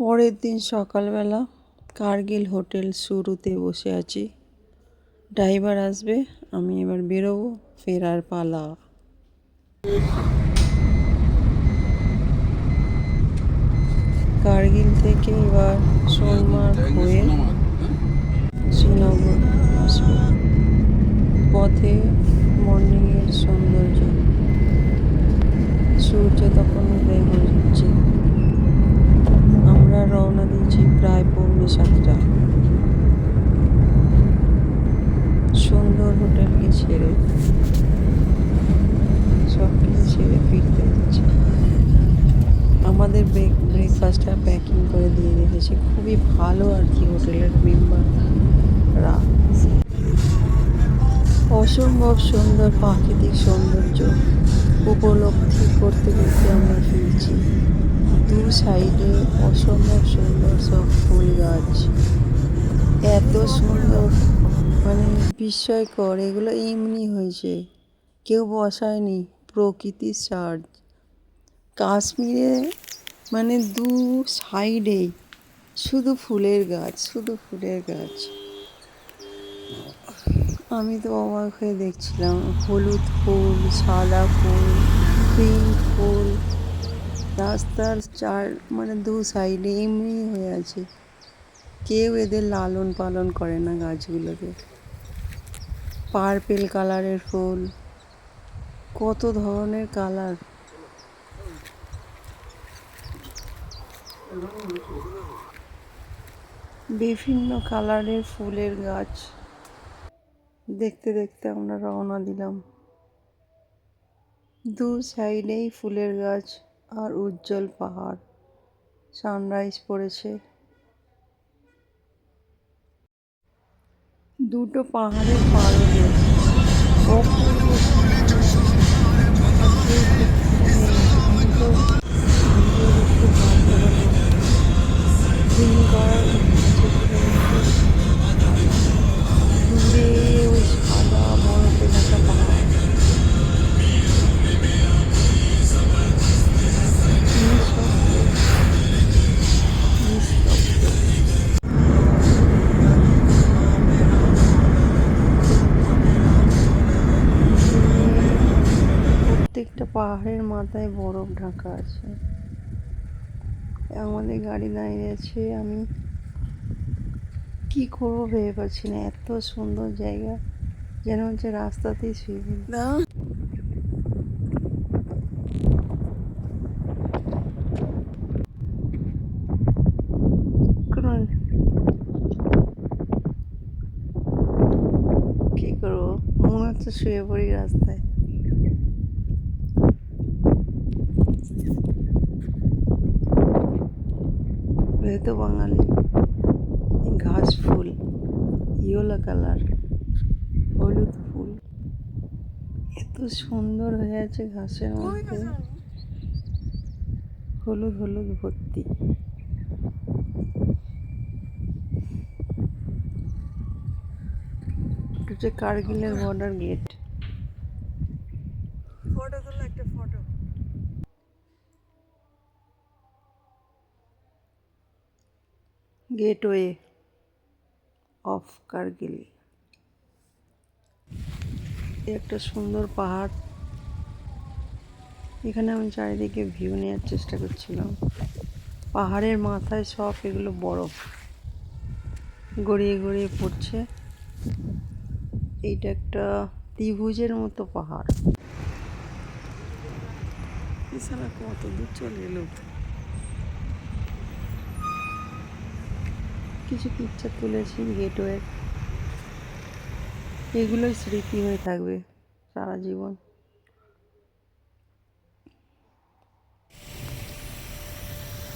পরের দিন সকালবেলা কার্গিল হোটেল শুরুতে বসে আছি। ড্রাইভার আসবে, আমি এবার বেরোবো, ফেরার পালা। কার্গিল থেকে এবার সোনমার্গ হয়ে শ্রীনগর আসবো। পথে মর্নিংয়ের সৌন্দর্য, সূর্য তখন উদয় হচ্ছে। আমরা রওনা দিয়েছি প্রায় 6:45। সুন্দর হোটেলকে ছেড়ে সব কিছু ছেড়ে ফিরতে হচ্ছে। আমাদের ব্রেকফাস্টটা প্যাকিং করে দিয়ে রেখেছে, খুবই ভালো আর কি হোটেলের মেম্বাররা। অসম্ভব সুন্দর প্রাকৃতিক সৌন্দর্য উপলব্ধি করতে করতে আমরা ফিরছি। দু সাইডে অসম্ভব সুন্দর সব ফুল গাছ, এত সুন্দর, মানে বিস্ময়কর। এগুলো এমনি হয়েছে, কেউ বসায়নি, প্রকৃতির সাজ। কাশ্মীরে মানে দু সাইডেই শুধু ফুলের গাছ, শুধু ফুলের গাছ। আমি তো অবাক হয়ে দেখছিলাম, হলুদ ফুল, সাদা ফুল, পিঙ্ক ফুল, রাস্তার মানে দু সাইডে এমনি হয়ে আছে। কেউ এদের লালন পালন করে না গাছগুলোকে। পার্পেল কালারের ফুল, কত ধরনের কালার। বিভিন্ন কালারের ফুলের গাছ দেখতে দেখতে আমরা রওনা দিলাম। দু সাইডেই ফুলের গাছ আর উজ্জ্বল পাহাড়। সানরাইজ পড়েছে, দুটো পাহাড়ের পারদে অপূর্ব সুন্দর। আর কেউ আমি তো ভিডিও দেখতে পারতে পারলাম গ্রিন কালার দূরে ওই সাদা বরফে ঢাকা পাহাড়। প্রত্যেকটা পাহাড়ের মাথায় বরফ ঢাকা আছে। আমাদের গাড়ি দাঁড়িয়ে আছে, আমি কি করবো ভেবে পাচ্ছি না। এত সুন্দর জায়গা, যেন হচ্ছে রাস্তাতেই শুয়ে না। কি করবো, মনে হচ্ছে শুয়ে পড়ি রাস্তায়। যেহেতু বাঙালি, ঘাস ফুল ইয়েলো কালার, হলুদ ফুল এত সুন্দর হয়ে আছে ঘাসের মধ্যে, হলুদ হলুদ ভর্তি। এটা হচ্ছে কার্গিলের বর্ডার গেট। ফটো তোলা, একটা ফটো। Gateway of Kargil. একটা সুন্দর পাহাড়, এখানে আমি চারিদিকে ভিউ নেওয়ার চেষ্টা করছিলাম। পাহাড়ের মাথায় সব এগুলো বরফ গড়িয়ে গড়িয়ে পড়ছে। এইটা একটা ত্রিভুজের মতো পাহাড়। এছাড়া কত দূর চলে এলো। কিছু পিকচার তুলেছি গেটওয়ের, এগুলোই স্মৃতি হয়ে থাকবে সারা জীবন।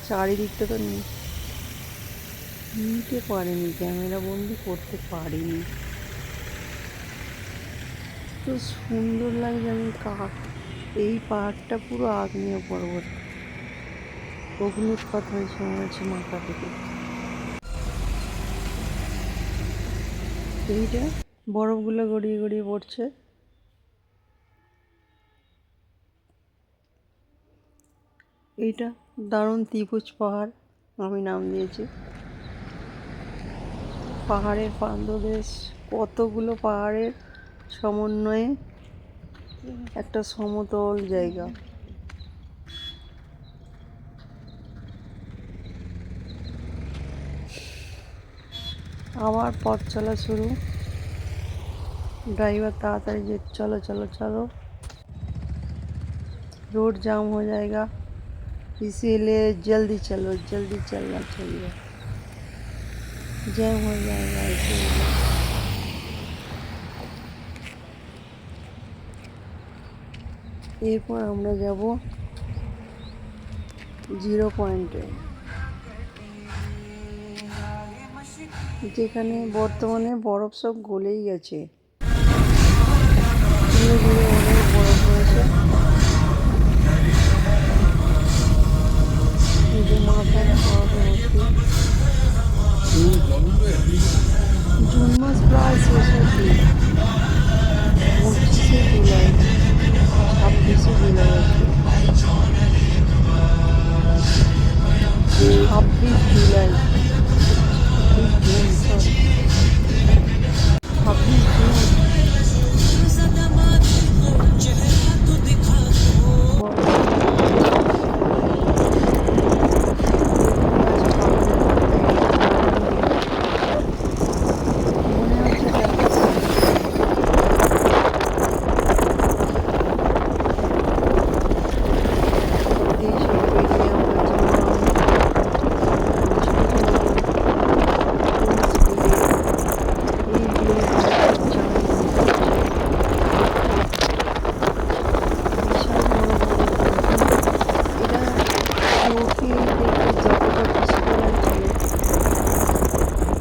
চারিদিকটা তো নিতে পারিনি, ক্যামেরা বন্দি করতে পারিনি। তো সুন্দর লাগছে। আমি এই পাহাড়টা পুরো আগ্নেয় পর্বত, অগ্নুৎপাত হয়েছে মনে হচ্ছে মাথা থেকে। এইটা বরফগুলো গড়িয়ে গড়িয়ে পড়ছে। এইটা দারুণ ত্রিভুজ পাহাড়। আমি নাম দিয়েছি। পাহাড়ের পাদদেশ, কতগুলো পাহাড়ের সমন্বয়ে একটা সমতল জায়গা। আবার পথ চলা শুরু। ड्राइवर ताड़ाताड़ी जे चलो चलो चलो, रोड जाम हो जाएगा, इसीलिए जल्दी चलो, जल्दी चलना चाहिए, जैम हो जाएगा इसीलिए। এরপর আমরা যাব 0 পয়েন্টে, যেখানে বর্তমানে বরফ সব গলেই গেছে, ধীরে ধীরে অনেক বরফ হয়েছে। এই যে মাথায় বরফে ভর্তি। জুন মাস প্রায় শেষ হচ্ছে, 25শে জুলাই, 26শে জুলাই আছে, 26 জুলাই, 26 জুন, 26 জুন।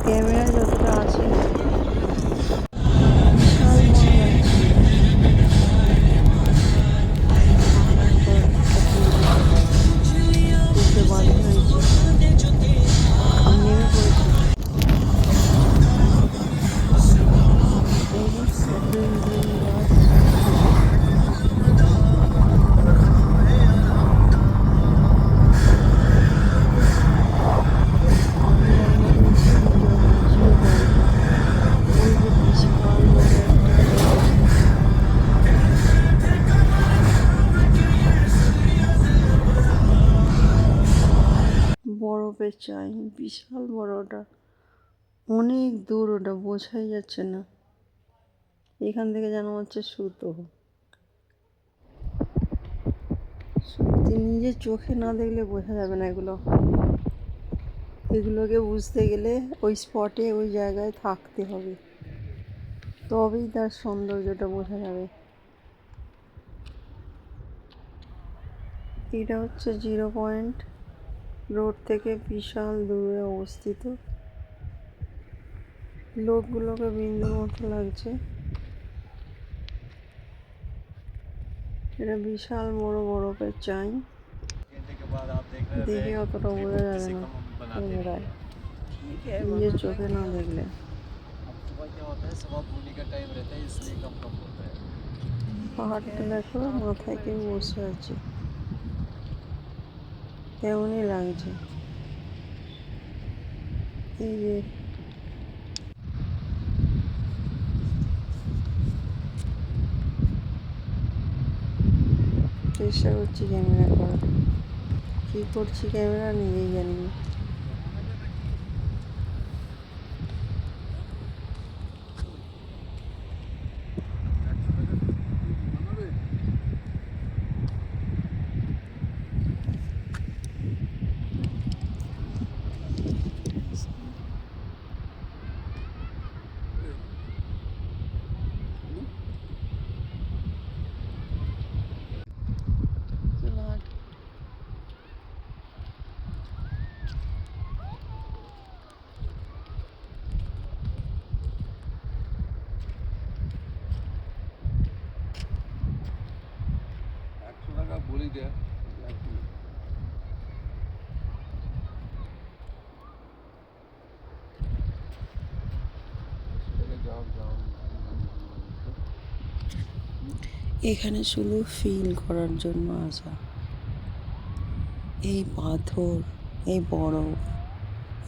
ক্যামেরা যতটা আছে বরফের চাই, বিশাল বড় ওটা, অনেক দূর, ওটা বোঝাই যাচ্ছে না। এখান থেকে যেন হচ্ছে সুতো, সত্যি নিজের চোখে না দেখলে বোঝা যাবে না এগুলো। এগুলোকে বুঝতে গেলে ওই স্পটে, ওই জায়গায় থাকতে হবে, তবেই তার সৌন্দর্যটা বোঝা যাবে। এটা হচ্ছে 0 পয়েন্ট, রোড থেকে বিশাল দূরে অবস্থিত। লোকগুলোকে বিন্দুর মতো লাগছে। এটা বিশাল বড় বরফের চাই, দেখে অতটা বোঝা যাবে না ক্যামেরায়, নিজের চোখে না দেখলে। পাহাড়টা দেখো, মাথায় কেউ বসে আছে, কেমনই লাগছে। এই যে চেষ্টা করছি ক্যামেরা করার, কী করছি ক্যামেরা নিজেই জানি না। বলি দেয়া এখানে শুধু ফিল করার জন্য আসা, এই পাথর, এই বরফ,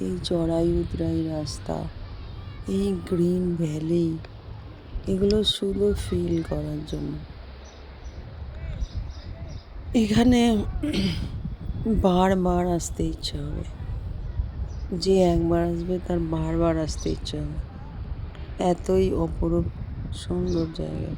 এই জরায়ুতরাই রাস্তা, এই গ্রিন ভ্যালি, এগুলো শুধু ফিল করার জন্য। এখানে বারবার আসতে ইচ্ছা হবে, যে একবার আসবে তার বারবার আসতে ইচ্ছা হবে, এতই অপরূপ সুন্দর জায়গা।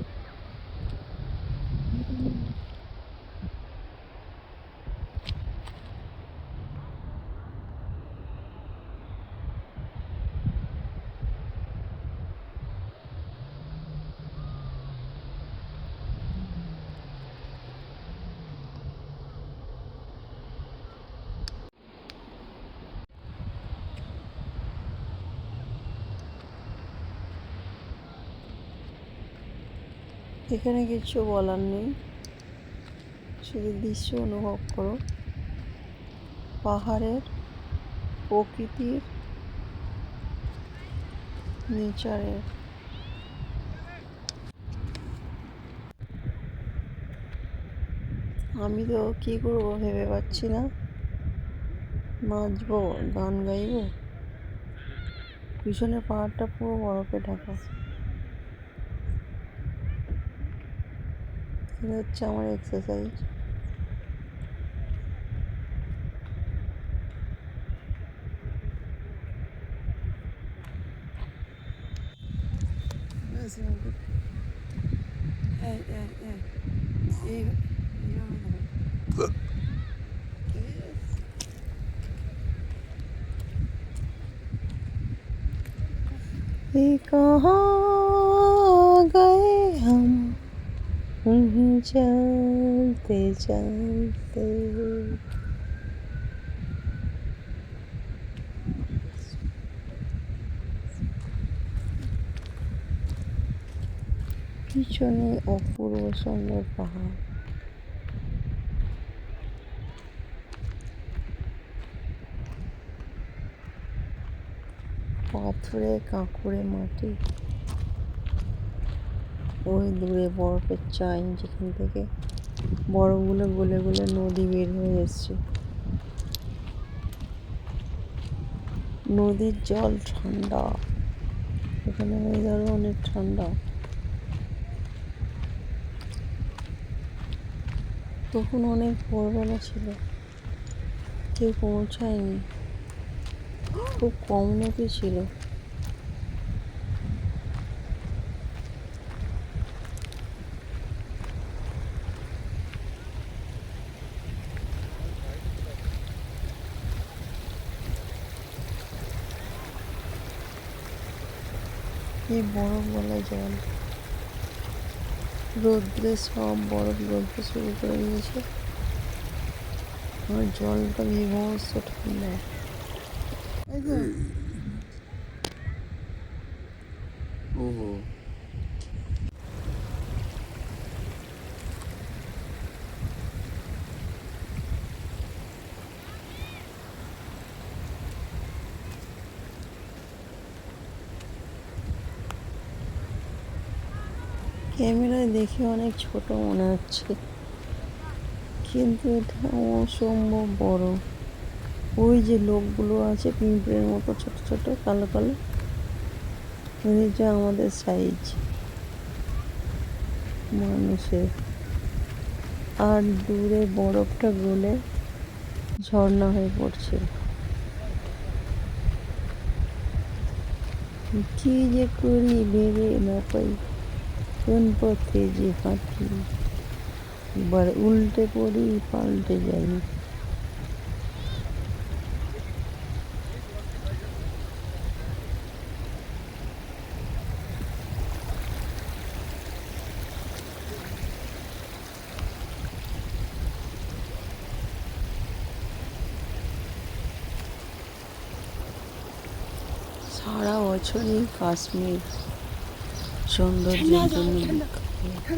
এখানে কিছু বলার নেই, শুধু দৃশ্য অনুভব করো, পাহাড়ের, প্রকৃতির, নেচারের। আমি তো কী করবো ভেবে পাচ্ছি না, নাচবো, গান গাইবো, পিছনে পাহাড়টা পুরো বরফে ঢাকা। এটা হচ্ছে আমার এক্সারসাইজ। कहाँ गए हम चलते चलते। পিছনে অপূর্ব সুন্দর পাহাড়, পাথুরে কাঁকুড়ে মাটি, ওই দূরে বরফের চাই যেখান থেকে বরফগুলো গলে গলে নদী বের হয়ে এসছে। নদীর জল ঠান্ডা, এখানে ওয়েদারও অনেক ঠান্ডা। তখন অনেক ভোরবেলা ছিল, কেউ পৌঁছায়নি, খুব কম লোকই ছিল। এই বরফ গলা জল, রোদ্রে সব বরফ গলতে শুরু করে দিয়েছে, আর জলটা বিভৎস ঠান্ডা। ওহো, ক্যামেরায় দেখে অনেক ছোট মনে হচ্ছে, কিন্তু এটা অসম্ভব বড়। ওই যে লোকগুলো আছে পিঁপড়ের মতো ছোট ছোট কালো কালো, যে আমাদের সাইজ মানুষের। আর দূরে বরফটা গলে ঝর্ণা হয়ে পড়ছে। কি যে করি ভেবে না পাই, কোন পথে যে হাঁটি, এবার উল্টে পড়ি পাল্টে যাই। সারা বছরই কাশ্মীর সৌন্দর্যের জন্য,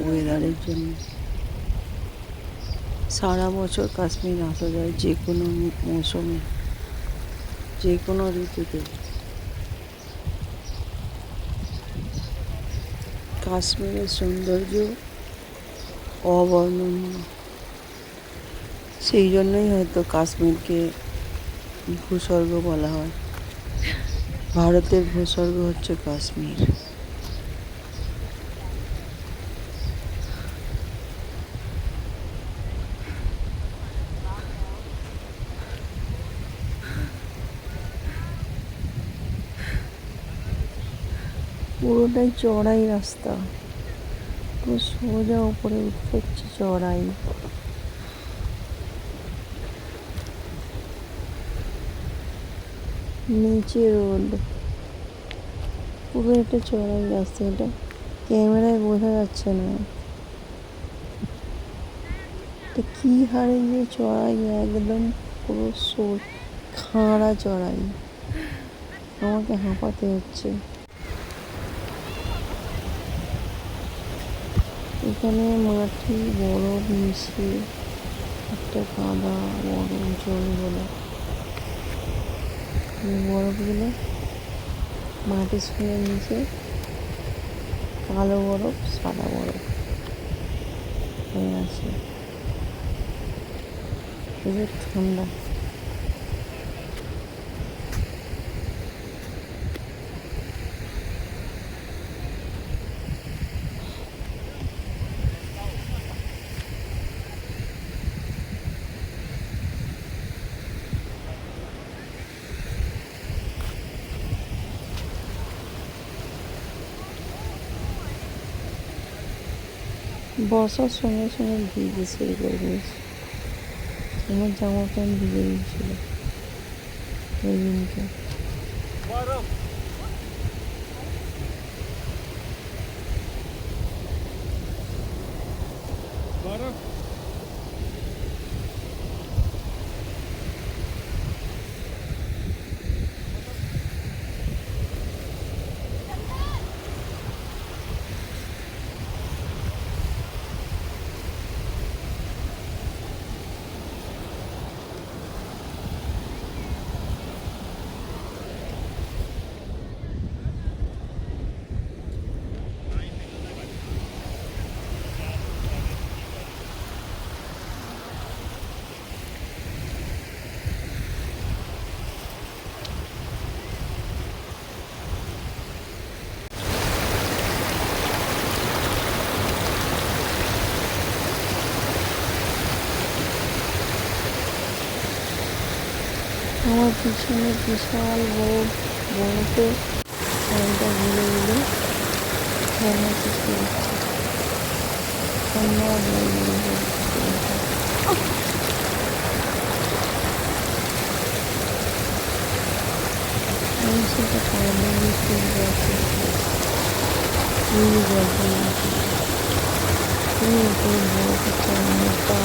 ওয়েদারের জন্য সারা বছর কাশ্মীর আসা যায়, যে কোনো মৌসুমে, যে কোনো ঋতুতে। কাশ্মীরের সৌন্দর্য অবর্ণনীয়, সেই জন্যই হয়তো কাশ্মীরকে ভূস্বর্গ বলা হয়। ভারতের ভূস্বর্গ হচ্ছে কাশ্মীর। পুরোটাই চড়াই রাস্তা, পুরো সোজা উপরে উঠতে হচ্ছে চড়াই। নিচে রোড, পুরো এটা চড়াই রাস্তা। এটা ক্যামেরায় বোঝা যাচ্ছে না এটা কি হারে যে চড়াই, একদম পুরো খাড়া চড়াই, আমাকে হাঁপাতে হচ্ছে। এখানে মাটি বরফ মিশিয়ে একটা কাদা বরফ জলগুলো, বরফগুলো মাটির সঙ্গে মিশে কালো বরফ সাদা বরফ হয়ে আছে। প্রচুর ঠান্ডা। বর্ষার সঙ্গে সঙ্গে ভিজে শুরু করে দিয়েছে। আমার জামা প্যান্ট ভিজে গিয়েছিল ওই দিনকে। আমার পিছনে বিশাল বড়তে ফ্যানটা ঘুরে ঘুরে ঝর্ণা সৃষ্টি হচ্ছে। ঠান্ডা আমি সেটা পারবো মিষ্টি যাচ্ছে, খুবই গল্প খুবই উপরে বরফ হচ্ছে, মোটা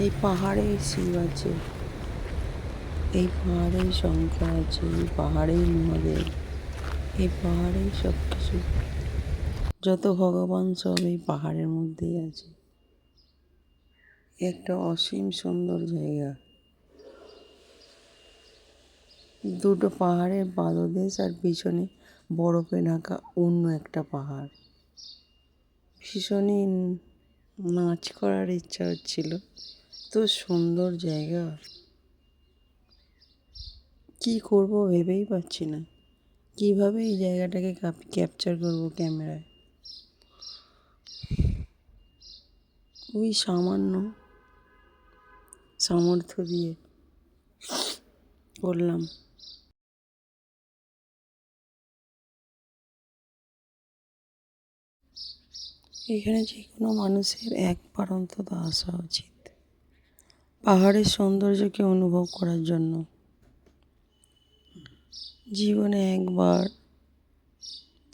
এই পাহাড়ে শিব আছে, এই পাহাড়েই শঙ্কর আছে, এই পাহাড়েই মহাদেব, এই পাহাড়েই সব কিছু, যত ভগবান সব এই পাহাড়ের মধ্যেই আছে। একটা অসীম সুন্দর জায়গা। দুটো পাহাড়ের পাদদেশ আর পিছনে বরফে ঢাকা অন্য একটা পাহাড়। ভীষণই নাচ করার ইচ্ছা হচ্ছিল, তো সুন্দর জায়গা। কি করব ভেবেই পাচ্ছি না, কিভাবে এই জায়গাটাকে ক্যাপচার করব ক্যামেরায়। ওই সামান্য সামর্থ্য দিয়ে করলাম। এখানে যে কোনো মানুষের একবার অন্তত আসা উচিত, পাহাড়ের সৌন্দর্যকে অনুভব করার জন্য। জীবনে একবার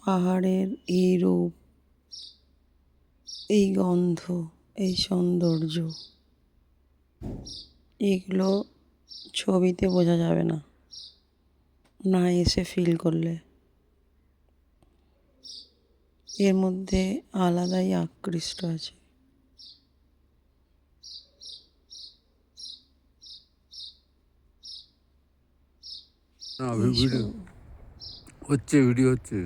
পাহাড়ের এই রূপ, এই গন্ধ, এই সৌন্দর্য, এগুলো ছবিতে বোঝা যাবে না, না এসে ফিল করলে। এর মধ্যে আলাদাই আকৃষ্ট আছে। ভিডিও হচ্ছে, ভিডিও হচ্ছে।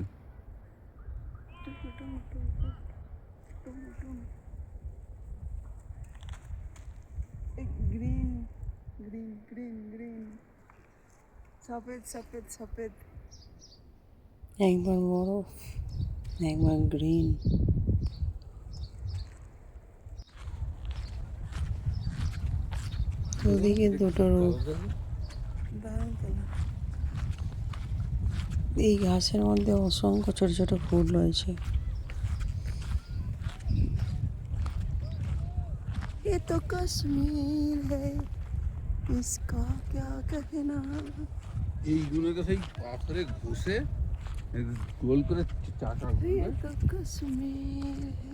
গ্রিন গ্রিন গ্রিন গ্রিন, সফেদ সফেদ সফেদ, একবার বরফ, একবার গ্রিন। ওদিকে দুটো রূপ। এই ঘাসের মধ্যে অসংখ্য ছোট ছোট ফুল রয়েছে। ये तो कश्मीर है, इसका क्या कहना। এইগুলোকে সেই পাথরে ঘষে গোল করে চাটা ये तो कश्मीर है।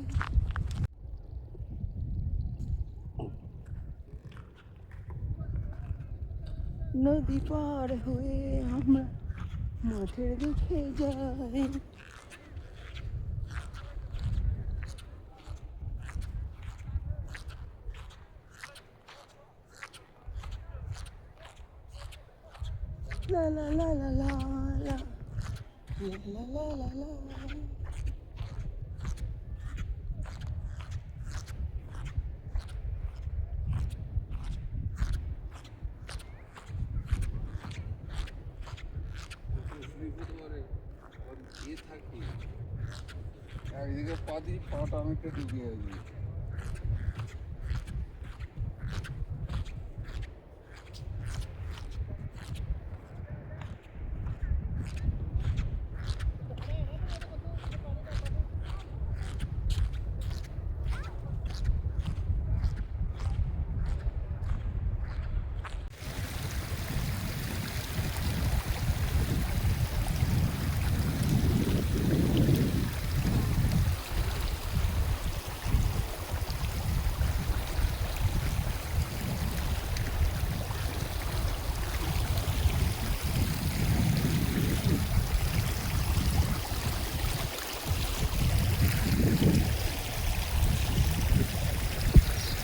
নদী পার হয়ে আমরা মাঠের দিকে যাই। লা লা লা লা লা লা লা লা লা লা। একদিকে পা দিই, পাটা অনেকটা ডুবে আছে।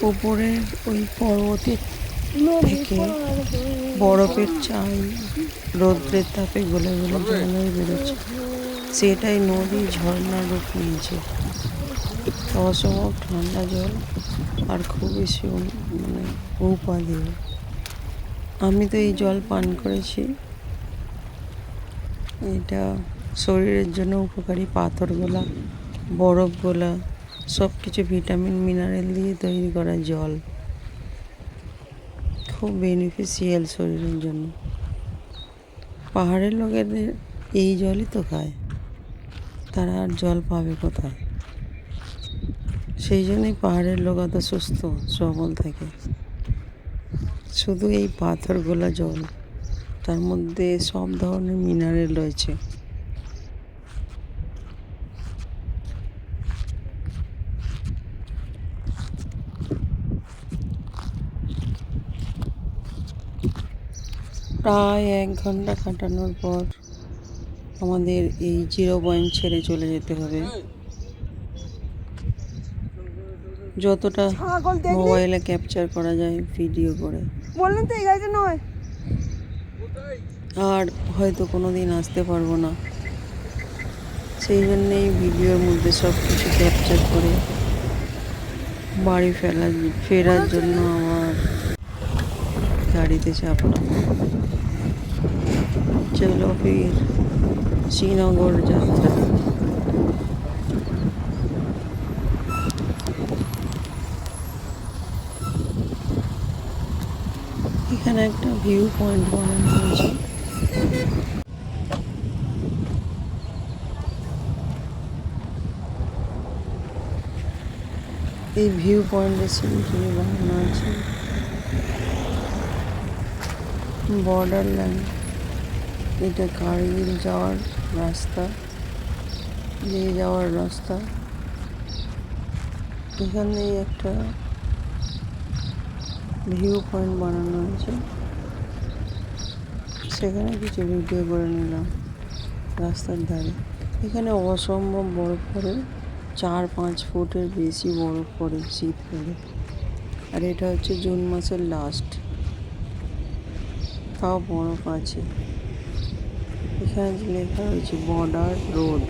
উপরের ওই পর্বতের থেকে বরফের চাই রৌদ্রের তাপে গলে গলে জল হয়ে বেরোচ্ছে, সেটাই নদী ঝর্ণার রূপ নিয়েছে। অসম্ভব ঠান্ডা জল আর খুবই মানে উপাদেয়। আমি তো এই জল পান করেছি। এটা শরীরের জন্য উপকারী। পাথর গোলা, বরফ গোলা, সব কিছু ভিটামিন মিনারেল দিয়ে তৈরি করা জল, খুব বেনিফিশিয়াল শরীরের জন্য। পাহাড়ের লোকেদের এই জলই তো খায়, তারা আর জল পাবে কোথায়? সেই জন্যই পাহাড়ের লোক অত সুস্থ সবল থাকে। শুধু এই পাথর গোলা জল, তার মধ্যে সব ধরনের মিনারেল রয়েছে। প্রায় 1 ঘন্টা কাটানোর পর আমাদের এই 0 পয়েন্ট ছেড়ে চলে যেতে হবে। যতটা মোবাইলে ক্যাপচার করা যায় ভিডিও করে। বললেন তো এই গাড়িটা নয়। আর হয়তো কোনো দিন আসতে পারবো না, সেই জন্যেই ভিডিওর মধ্যে সব কিছু ক্যাপচার করে বাড়ি ফেরার জন্য আমার গাড়িতে চাপলাম। চলো ফির শ্রীনগর যাত্রা। এখানে একটা ভিউ পয়েন্ট বানানো হয়েছে। এই ভিউ পয়েন্টের সিনগুলি বানানো আছে। বর্ডার লাইন, এটা কার্গিল যাওয়ার রাস্তা, যাওয়ার রাস্তা। এখানে একটা ভিউ পয়েন্ট বানানো হয়েছে, সেখানে কিছু ভিডিও করে নিলাম রাস্তার ধারে। এখানে অসম্ভব বরফ পড়ে, 4-5 ফুটের বেশি বরফ পড়ে শীতকালে। আর এটা হচ্ছে জুন মাসের লাস্ট, তাও বরফ আছে। এখানে লেখা রয়েছে বর্ডার রোড।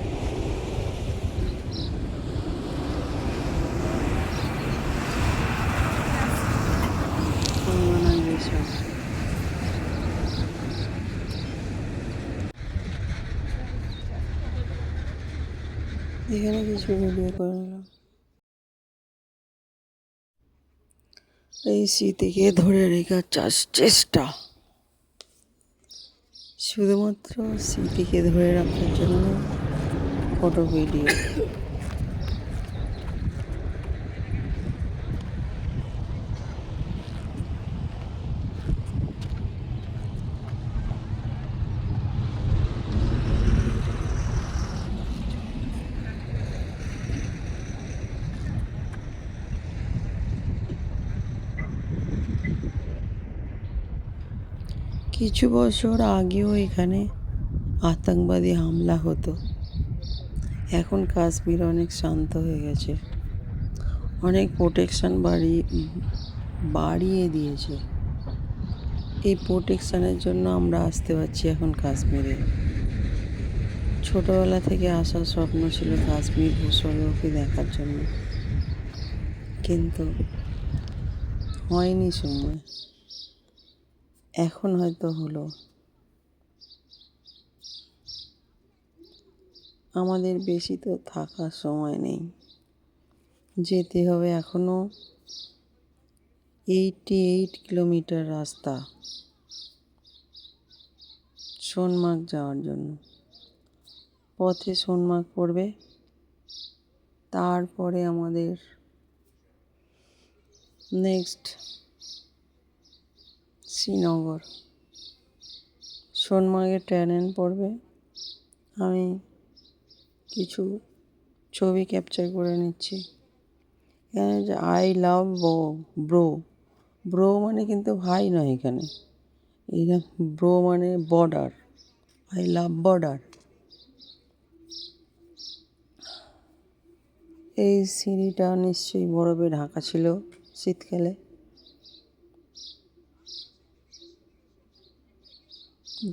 এখানে কিছু ভিডিও করে নিলাম। এই স্মৃতিকে ধরে রাখার চেষ্টা, শুধুমাত্র স্মৃতিকে ধরে রাখার জন্য ফটো ভিডিও। কিছু বছর আগেও এখানে আতঙ্কবাদী হামলা হতো। এখন কাশ্মীর অনেক শান্ত হয়ে গেছে, অনেক প্রোটেকশন বাড়িয়ে দিয়েছে। এই প্রোটেকশনের জন্য আমরা আসতে পারছি এখন কাশ্মীরে। ছোটবেলা থেকে আসার স্বপ্ন ছিল কাশ্মীর ভূস্বর্গকে দেখার জন্য, কিন্তু হয়নি সময়। এখন হয়তো হলো। আমাদের বেশি তো থাকার সময় নেই, যেতে হবে এখনো 88 কিলোমিটার রাস্তা সোনমার্গ যাওয়ার জন্য। পথে সোনমার্গ পড়বে, তারপরে আমাদের নেক্সট শ্রীনগর। সোনমার্গে ট্রেন পড়বে। আমি কিছু ছবি ক্যাপচার করে নিচ্ছি। এখানে যে আই লাভ ব্রো, ব্রো মানে কিন্তু ভাই নয়, এখানে এটা ব্রো মানে বর্ডার। I love border. এই সিঁড়িটা নিশ্চয়ই বরফে ঢাকা ছিল শীতকালে।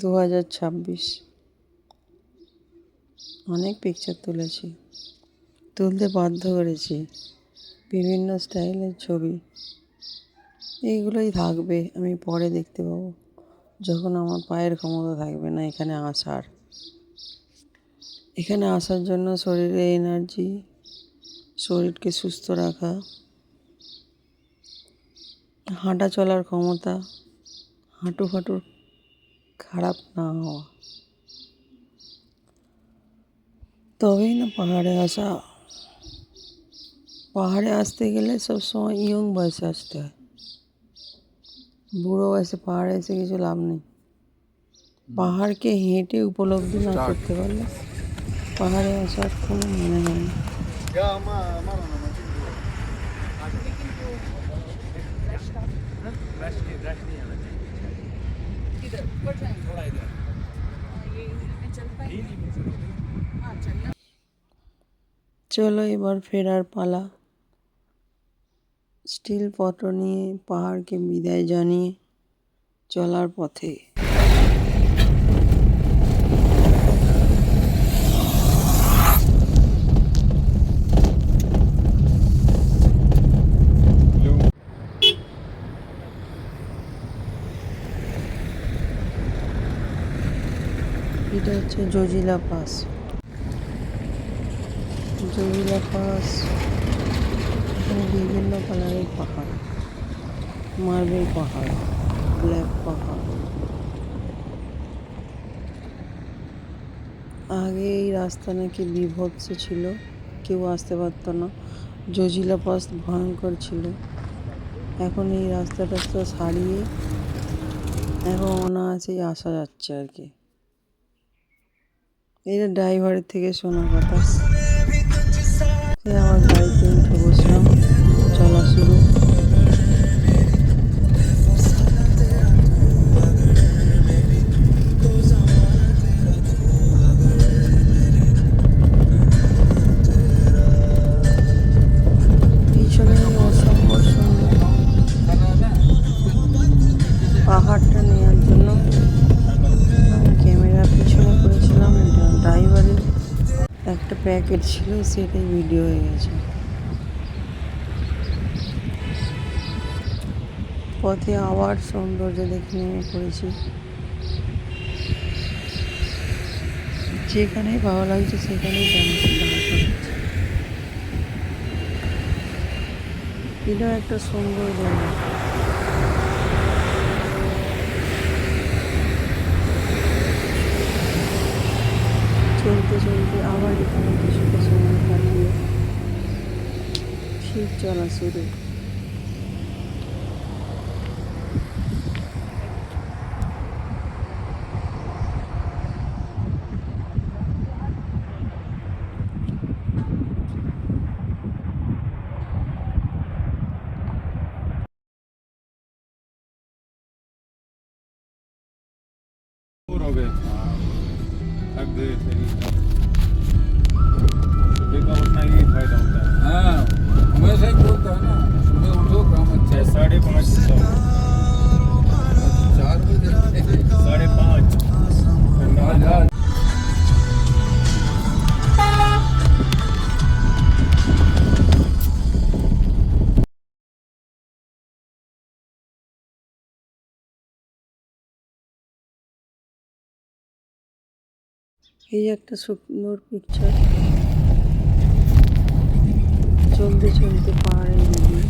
2026 অনেক পিকচার তুলতে বাধ্য করেছি, বিভিন্ন স্টাইলের ছবি। এইগুলোই থাকবে, আমি পরে দেখতে পাবো যখন আমার পায়ের ক্ষমতা থাকবে না এখানে আসার জন্য। শরীরে এনার্জি, শরীরকে সুস্থ রাখা, হাঁটা চলার ক্ষমতা, হাঁটু খারাপ না হওয়া, তবেই না পাহাড়ে আসা। পাহাড়ে আসতে গেলে সবসময় ইয়ং বয়সে আসতে হয়, বুড়ো বয়সে পাহাড়ে এসে কিছু লাভ নেই। পাহাড়কে হেঁটে উপলব্ধি না করতে পারলে পাহাড়ে আসার কোনো মনে হয় না। চলো এবার ফেরার পালা। স্টিল পত্র নিয়ে পাহাড়কে বিদায় জানিয়ে চলার পথে। এটা হচ্ছে জজিলা পাস। জজিলা পাস, এখানে বিভিন্ন কালারের পাহাড়, মার্বেল পাহাড়, ব্ল্যাক পাহাড়। আগে এই রাস্তা নাকি বিভৎস ছিল, কেউ আসতে পারতো না, জজিলা পাস ভয়ঙ্কর ছিল। এখন এই রাস্তাটা তো সারিয়ে এখন অনায়াসেই আসা যাচ্ছে আর কি। এটা ড্রাইভারের থেকে শোনা কথা। সে আমার গাড়িতে উঠে বসলাম, চলা শুরু। পিছনে অসম্ভব সুন্দর পাহাড়টা নেওয়ার জন্য আমি ক্যামেরা পিছনে করেছিলাম। ড্রাইভারের একটা প্যাকেট ছিল, সেটাই ভিডিও হয়ে গেছে। পথে আবার সৌন্দর্য দেখে নেমে পড়েছি। যেখানেই ভালো লাগছে সেখানেই এটা একটা সুন্দর জায়গা। চলতে চলতে আবার এখানে কিছুটা সময় কাটিয়ে ঠিক চলা শুরু। हो गए थक गए थे सुबह का उठना ही फायदा होता है। हाँ हमेशा ही बोलता है ना, सुबह उठो काम अच्छा है। 5:30 4 बजे 5:30 ठंडा। এই একটা সুন্দর পিকচার। চলতে চলতে পাহাড়ের দিকে।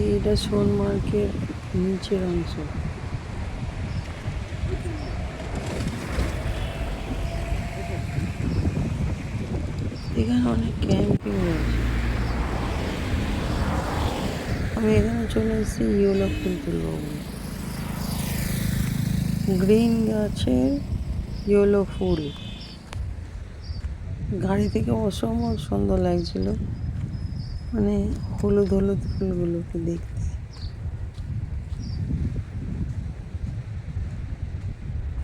এইটা সোনমার্গের নিচের অংশ। এখানে অনেক ক্যাম্পিং রয়েছে। আমি এখানে চলে এসেছি ইয়েলো ফুল তুলব বলে। গ্রিন গাছের ইয়েলো ফুল গাড়ি থেকে অসম্ভব সুন্দর লাগছিল, মানে হলুদ হলুদ ফুলগুলোকে দেখতে।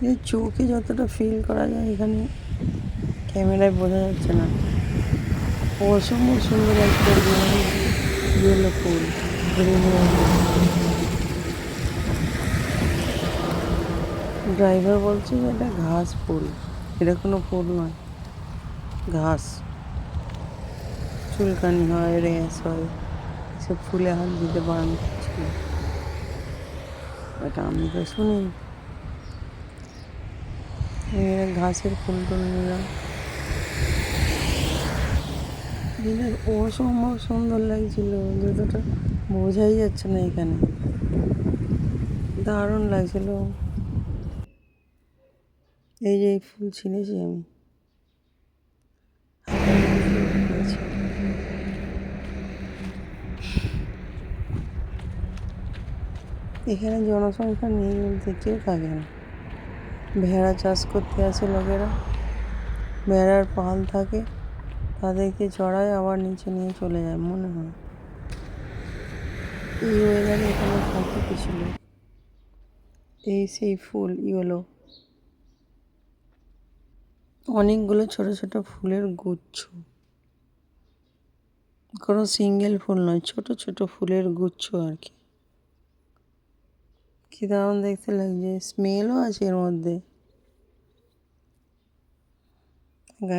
এই চোখে যতটা ফিল করা যায় এখানে ক্যামেরায় বোঝা যাচ্ছে না। অসম্ভব সুন্দর একটা ইয়েলো ফুল, গ্রিন। ড্রাইভার বলছে যে এটা ঘাস ফুল, এটা কোনো ফুল নয়, ঘাস। চুলকানি হয়, র্যাশ হয়, এসব ফুলে হাত দিতে বারণ করছিল। এটা আমি তো শুনি। ঘাসের ফুল টুল নিলাম। অসম্ভব সুন্দর লাগছিল, যতটা বোঝাই যাচ্ছে না এখানে। দারুণ লাগছিল। এই যে এই ফুল ছিঁড়েছি আমি। এখানে জনসংখ্যা নেই বলতে কেউ থাকে না। ভেড়া চাষ করতে আসে লোকেরা, ভেড়ার পাল থাকে, তাদেরকে চড়ায় আবার নিচে নিয়ে চলে যায় মনে হয়। এই ওয়েদারে এখানে থাকে কিছু লোক। এই সেই ফুল ইয়েলো, অনেকগুলো ছোট ছোট ফুলের গুচ্ছ, কোনো সিঙ্গেল ফুল নয়, ছোট ছোট ফুলের গুচ্ছ আর কি। কি দারুণ দেখতে লাগছে, স্মেলও আছে এর মধ্যে।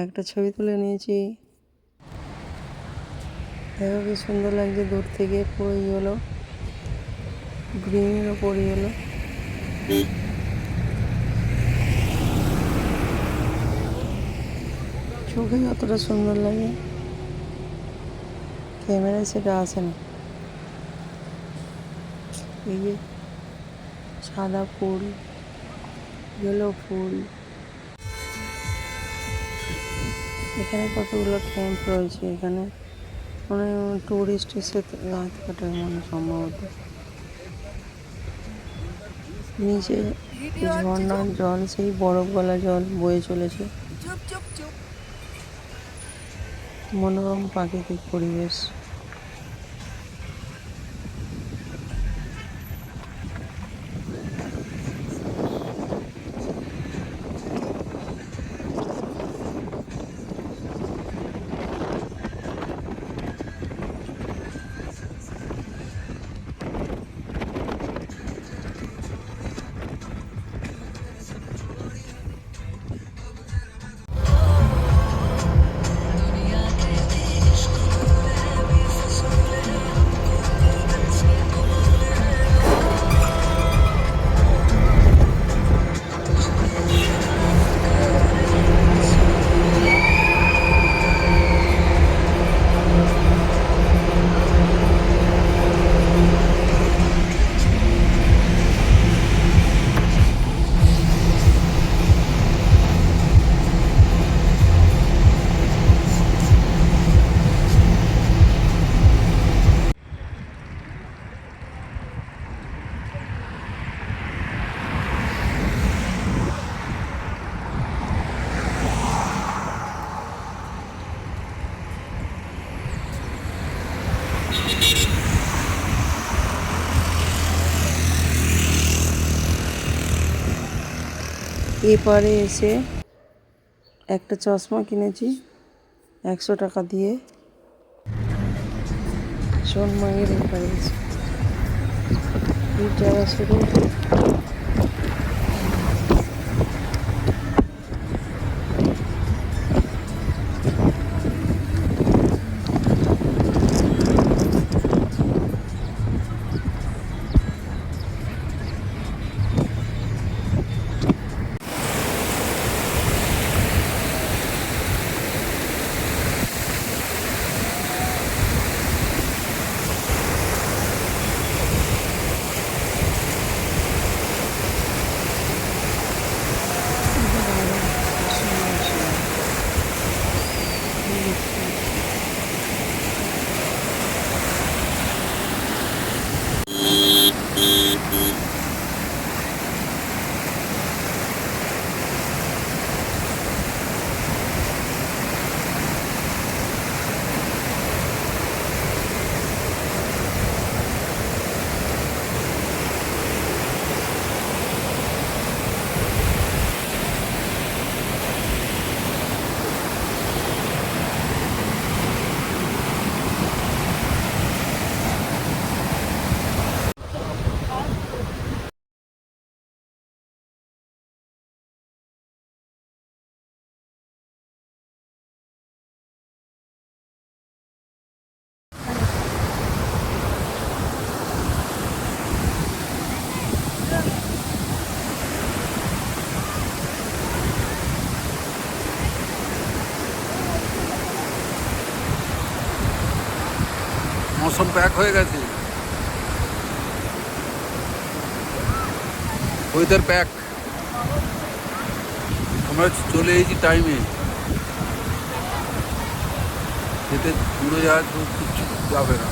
একটা ছবি তুলে নিয়েছি, দেখো কি সুন্দর লাগছে দূর থেকে, পুরো ইয়েলো, গ্রিনের ওপর ইয়েলো। চোখে যতটা সুন্দর লাগে ক্যামেরায় সেটা আসে না। এই যে সাদা ফুল, ইয়েলো ফুল, এখানে কতগুলো ক্যাম্প রয়েছে। এখানে মানে টুরিস্ট এসে রাত কাটায় মানে সম্ভবত। নিচে ঝর্ণার জল, সেই বরফ গলা জল বয়ে চলেছে। মনোরম প্রাকৃতিক পরিবেশ। এপারে এসে একটা চশমা কিনেছি 100 টাকা দিয়ে। সোনমাইয়ের এপারে এসে যাওয়া শুরু। मौसम पैक हो गए थे ওয়েদার প্যাক। আমরা চলে এসেছি টাইমে, যেতে দূরে যাওয়া তো কিচ্ছু যাবে না।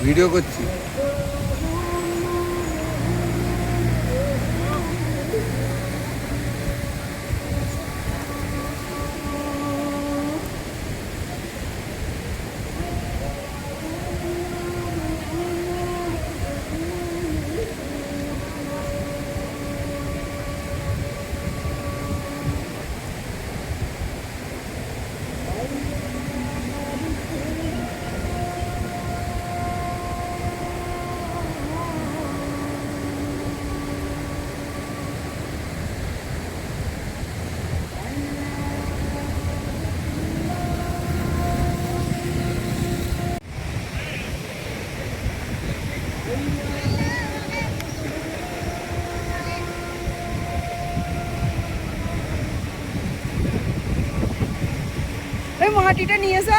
ভিডিও করছি। ওই মাটিটা নিয়ে এসো।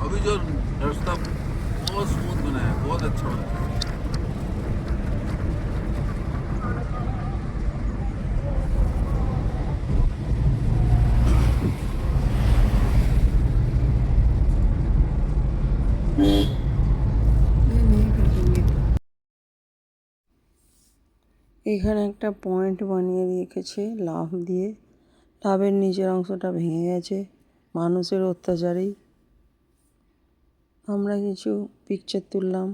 अभी जो रास्ता बहुत स्मूथ बना है, बहुत अच्छा बना है। এখানে একটা পয়েন্ট বানিয়ে রেখেছে লাফ দিয়ে। লাফের নিচের অংশটা ভেঙে গেছে মানুষের অত্যাচারেই। আমরা কিছু পিকচার তুললাম।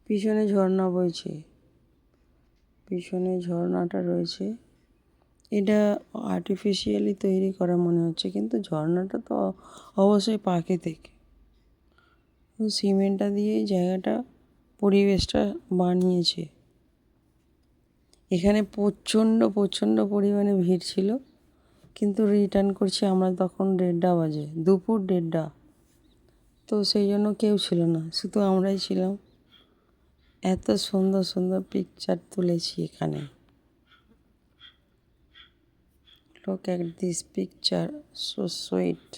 পিছনে ঝর্ণা বইছে, পিছনে ঝর্ণাটা রয়েছে। এটা আর্টিফিশিয়ালি তৈরি করা মনে হচ্ছে, কিন্তু ঝর্ণাটা তো অবশ্যই প্রাকৃতিক। সিমেন্টটা দিয়ে জায়গাটা পরিবেশটা বানিয়েছে। এখানে প্রচণ্ড পরিমাণে ভিড় ছিল, কিন্তু রিটার্ন করছি আমরা তখন 1:30 বাজে, দুপুর 1:30। তো সেই জন্য কেউ ছিল না, শুধু আমরাই ছিলাম। এত সুন্দর পিকচার তুলেছি এখানে। Look at this picture, so sweet.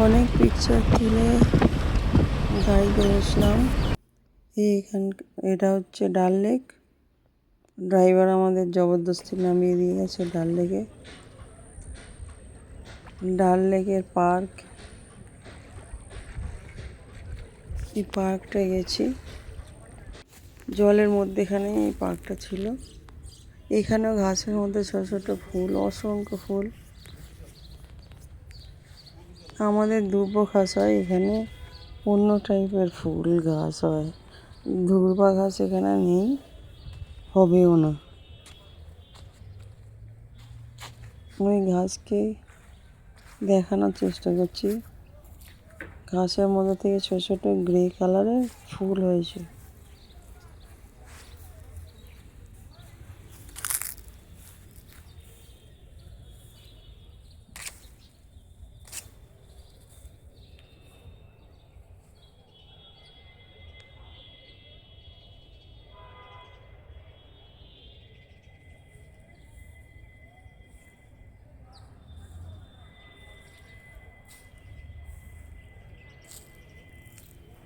অনেক পিকচার তুলে গাড়িতে বসলাম। এটা হচ্ছে ডাল লেক। ড্রাইভার আমাদের জবরদস্তি নামিয়ে দিয়ে গেছে ডাল লেকে। ডাল লেকের পার্ক, এই পার্কটা গেছি। জলের মধ্যেখানে এই পার্কটা ছিল। এখানেও ঘাসের মধ্যে ছোট ছোট ফুল, অসংখ্য ফুল। আমাদের দুর্বা ঘাস হয়, এখানে অন্য টাইপের ফুল ঘাস হয়। দুর্বা ঘাস এখানে নেই, হবেও না। ওই ঘাসকে দেখানোর চেষ্টা করছি। ঘাসের মধ্যে থেকে ছোট ছোট গ্রে কালারের ফুল হয়েছে।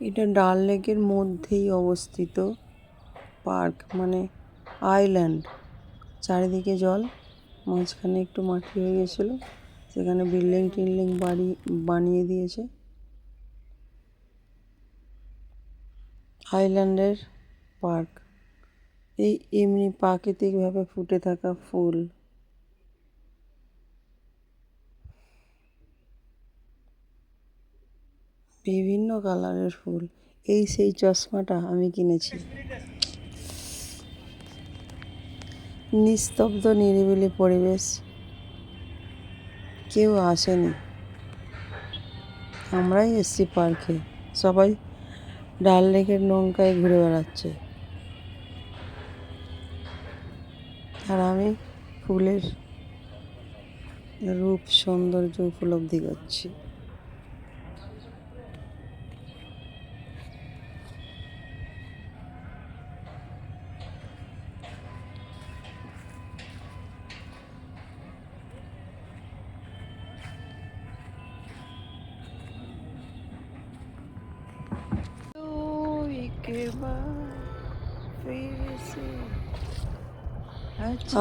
এটা ডাল লেকের মধ্যেই অবস্থিত পার্ক, মানে আইল্যান্ড। চারিদিকে জল, মাঝখানে একটু মাটি হয়ে গেছিলো, সেখানে বিল্ডিং টিল্ডিং বানিয়ে দিয়েছে। আইল্যান্ডের পার্ক, এই এমনি প্রাকৃতিকভাবে ফুটে থাকা ফুল। বিভিন্ন কালারের ফুল। এই সেই চশমাটা আমি কিনেছি। নিস্তব্ধ নিরিবিলি পরিবেশ, কেউ আসেনি, আমরাই এসছি পার্কে। সবাই ডাল লেকের নৌকায় ঘুরে বেড়াচ্ছে, আর আমি ফুলের রূপ সৌন্দর্য উপলব্ধি করছি।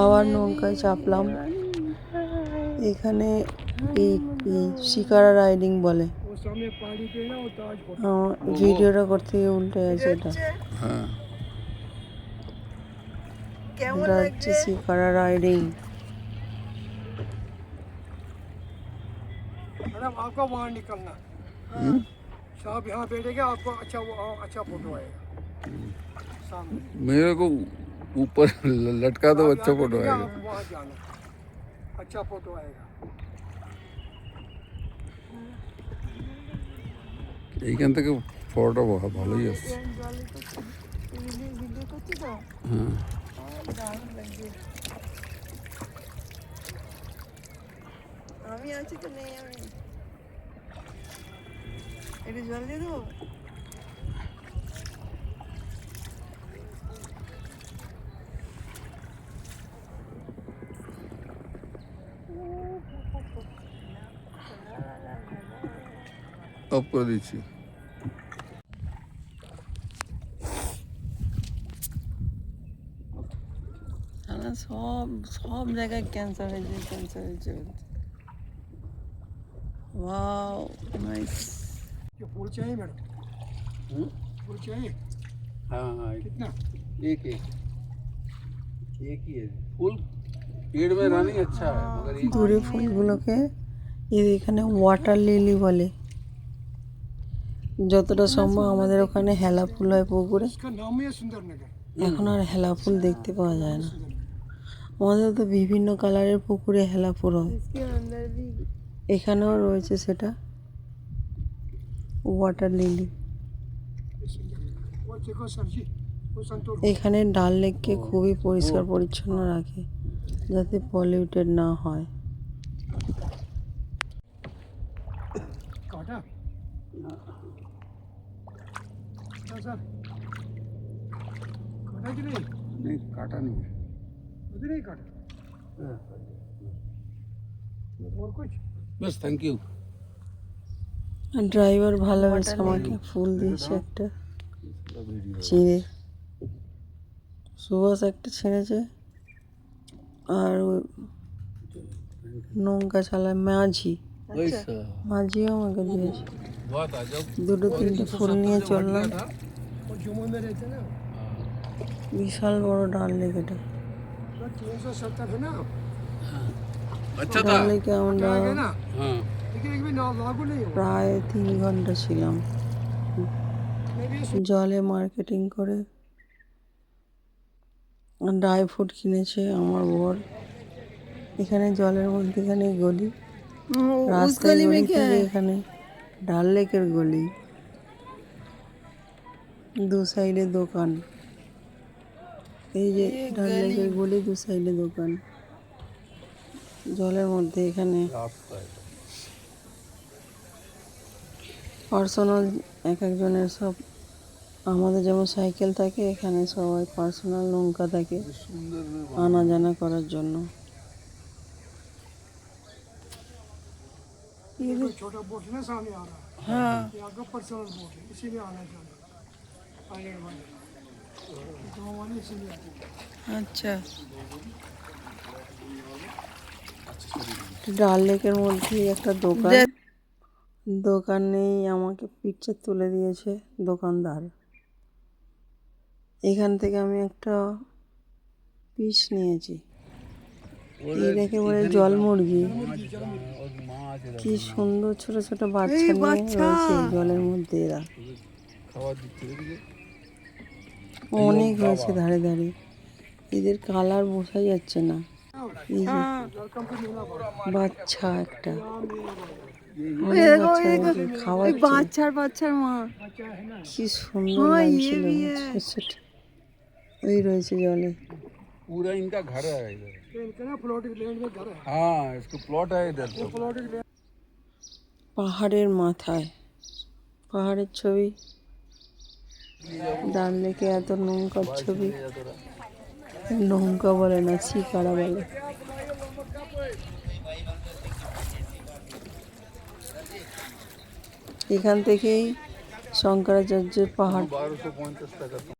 আবার নৌকায় চাপলাম। এখানে এই শিকারা রাইডিং বলে। ভিডিওটা করতে গিয়ে উল্টে আছে এটা। এটা হচ্ছে শিকারা রাইডিং। आपको वहाँ निकलना, साहब यहाँ बैठेगा, आपको अच्छा फोटो आएगा सामने। मेरे को ऊपर लटका दो, अच्छा फोटो आएगा। आपको वहाँ जाना, अच्छा फोटो आएगा। এইখান থেকে ফটোটা ভালোই আসছে। হ্যাঁ, আমি আছি তো, নেই আমি একটু জল দিয়ে দেবো। অফ করে দিচ্ছি। সব জায়গায় ক্যান্সার হয়েছে। Wow nice. ये फूल चाहिए मैडम? फूल चाहिए? हाँ हाँ, कितना? एक ही है फूल। पेड़ में रहना ही अच्छा है, मगर ये দূরে ফুলগুলোকে এখানে ওয়াটার লিলি বলে। যতটা সম্ভব আমাদের ওখানে হেলা ফুল হয় পুকুরে, इसका नाम ही है सुंदर नगर। এখন আর হেলা ফুল দেখতে পাওয়া যায় না। আমাদের তো বিভিন্ন কালারের পুকুরে হেলা ফুল হয়, এখানেও রয়েছে সেটা, ওয়াটার লিলি। वो देखो सर जी, वो संतूर এখানে ডাল লেককে খুবই পরিষ্কার পরিচ্ছন্ন রাখে, যাতে পলিউটেড না হয়। काटा? क्या सर? काटा कि नहीं? नहीं काटा नहीं है। अभी नहीं काटा? और कुछ? बस थैंक यू। ড্রাইভার ভালোবেসে আমাকে ফুল দিয়েছে একটা চিড়ে, সুভাষ একটা ছেড়েছে, আর ওই নৌকা চালায় মাঝিও আমাকে দিয়েছে। দুটো তিনটে ফুল নিয়ে চললাম। वो जुम्मन में रहते हैं ना, বিশাল বড় ডাল লেক এটা। 370 है ना? अच्छा ডাল লেকে আমরা है ना? हाँ, लेकिन एक भी लागू नहीं हो। প্রায় 3 ঘন্টা ছিলাম। मैं भी জলে মার্কেটিং করে ড্রাই ফ্রুট কিনেছে আমার বর। এখানে জলের মধ্যেখানে গলি, রাস্তায় গলি থেকে এখানে ডাল লেকের গলি, দু সাইডে দোকান। এই যে ডাল লেকের গলি, দু সাইডে দোকান, জলের মধ্যে। এখানে পার্সোনাল এক একজনের সব, আমাদের যেমন সাইকেল থাকে, এখানে সবাই পার্সোনাল নৌকা থাকে আনা জানা করার জন্য। ये कोई छोटा बोट ना सामने आ रहा है। हाँ ये आपका पर्सनल बोट है, इसी में आना जाना आइलैंड वाले गाँव वाले इसी में आते हैं। अच्छा ডাল লেকের মধ্যেই একটা দোকান, দোকানেই আমাকে পিকচার তুলে দিয়েছে দোকানদার। এখান থেকে আমি একটা পিস নিয়েছি। এটাকে বলে জল মুরগি। কি সুন্দর ছোট ছোট বাচ্চা নিয়ে রয়েছে জলের মধ্যে এরা। অনেক হয়েছে ধারে ধারে, এদের কালার বোঝা যাচ্ছে না। এই যে বাচ্চা একটা, অনেক বাচ্চা খাওয়াচ্ছে। বাচ্চার মা কি সুন্দর লাগছিল। ছোট ছোট ওই রয়েছে জলে। पूरा इनका घर है इधर। ये इनका ना फ्लोटिंग लैंड में घर है, हाँ इसको प्लॉट है इधर तो। फ्लोटिंग लैंड পাহাড়ের মাথায়, পাহাড়ের ছবি, ডাল লেকে এত নৌকার ছবি। নৌকা বলে না, শিকারা বলে। এখান থেকেই শঙ্করাচার্যের পাহাড়। 1250 টাকা।